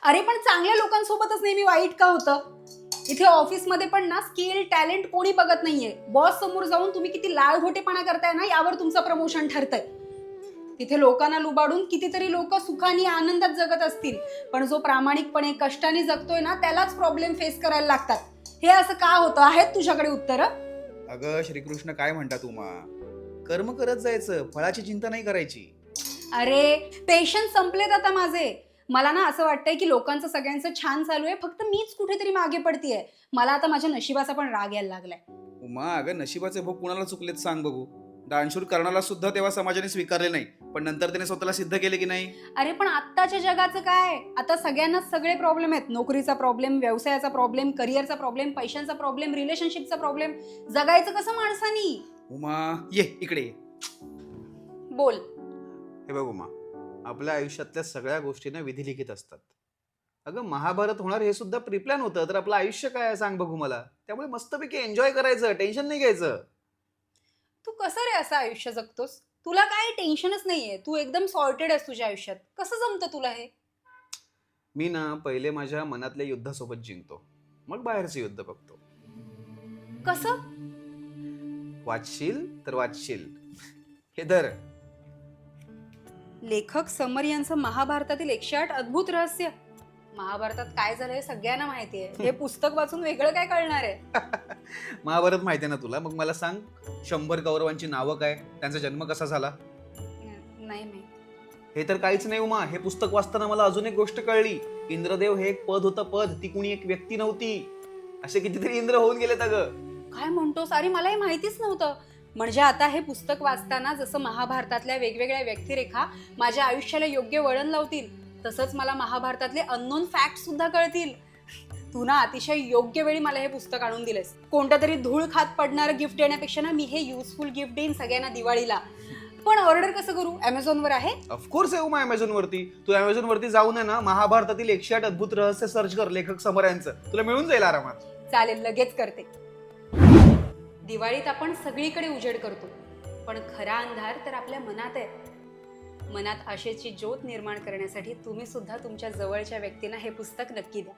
अरे पण चांगल्या लोकांसोबतच नेहमी वाईट का होतं? इथे ऑफिसमध्ये पण ना स्किल टॅलेंट कोणी बघत नाहीये. बॉस समोर जाऊन तुम्ही किती लाळघोटेपणा करताय ना, यावर तुमचं प्रमोशन ठरतंय. तिथे लोकांना लुबाडून कितीतरी लोक सुखाने आनंदात जगत असतील, पण जो प्रामाणिकपणे कष्टाने जगतोय ना, त्यालाच प्रॉब्लेम फेस करायला लागतात. हे असं का होतं? आहेत तुझ्याकडे उत्तरं? अगं श्रीकृष्ण काय म्हणतात उमा, कर्म करत जायचं, फळाची चिंता नाही करायची. अरे पेशन्स संपलेत आता माझे. मला ना असं वाटतंय की लोकांचं सगळ्यांचं छान चालू आहे, फक्त मीच कुठेतरी मागे पडतीये. मला आता माझ्या नशिबाचा पण राग यायला लागलाय. उमा अगं नशिबाचे भोग कुणाला चुकलेत सांग बघू. दानशूर कर्णाला सुद्धा तेव्हा समाजाने स्वीकारले नाही, पण नंतर त्याने स्वतःला सिद्ध केले की नाही. अरे पण आत्ताच्या जगाचं काय? आता सगळ्यांनाच सगळे प्रॉब्लेम आहेत. नोकरीचा प्रॉब्लेम, व्यवसायाचा प्रॉब्लेम, करिअरचा प्रॉब्लेम, पैशांचा प्रॉब्लेम, रिलेशनशिपचा प्रॉब्लेम. जगायचं कसं माणसानी? उमा ये इकडे ये. बोल. हे बघ उमा, आपल्या आयुष्यातल्या सगळ्या गोष्टींना विधी लिखित असतात. अगं महाभारत होणार हे सुद्धा प्रिप्लॅन होतं, तर आपलं आयुष्य काय आहे सांग बघू मला. त्यामुळे मस्तपैकी एन्जॉय करायचं, टेन्शन नाही घ्यायचं. तू कसं रे असं आयुष्य जगतोस? तुला काय टेन्शनच नाहीये. तू एकदम सॉर्टेड आहेस तुझ्या आयुष्यात. कसं जमतं तुला हे? मी ना पहिले माझ्या मनातल्या युद्धासोबत जिंकतो, मग बाहेरचं युद्ध बघतो. कसं? वाचशील तर वाचशील. हे धर. लेखक समर यांचं महाभारतातील 108 अद्भुत रहस्य. महाभारतात काय झालं हे सगळ्यांना माहिती आहे. हे पुस्तक वाचून वेगळं काय कळणार आहे? महाभारत माहिती आहे ना तुला, मग मला सांग 100 कौरवांची नावं काय, त्यांचा जन्म कसा झाला. नाही माहिती. हे तर काहीच नाही उमा, हे पुस्तक वाचताना मला अजून एक गोष्ट कळली. इंद्रदेव हे एक पद होतं, पद, ती कुणी एक व्यक्ती नव्हती. असे कितीतरी इंद्र होऊन गेलेत अगं. काय म्हणतोस? अरे मला हे माहितीच नव्हतं. म्हणजे आता हे पुस्तक वाचताना जसं महाभारतातल्या वेगवेगळ्या व्यक्तिरेखा माझ्या आयुष्याला योग्य वळण लावतील, तसंच मला महाभारतातले अननोन फॅक्ट सुद्धा कळतील. तू ना अतिशय योग्य वेळी मला हे पुस्तक आणून दिलेस. कोणत्या तरी धूळ खात पडणारं गिफ्ट देण्यापेक्षा ना मी हे युजफुल गिफ्ट देईन सगळ्यांना दिवाळीला. पण ऑर्डर कसं करू? Amazon वर आहे? ऑफकोर्स आहे उमा, अमेझॉन वरती. तू अमेझॉन वरती जाऊन आहे ना महाभारतातील 108 अद्भुत रहस्य सर्च कर, लेखक समर यांचं, तुला मिळून जाईल आरामात. चालेल, लगेच करते. दिवाळीत आपण सगळीकडे उजेड करतो, पण खरा अंधार तर आपल्या मनात आहे. मनात आशेची ज्योत निर्माण करण्यासाठी तुम्ही सुद्धा तुमच्या जवळच्या व्यक्तींना हे पुस्तक नक्की द्या.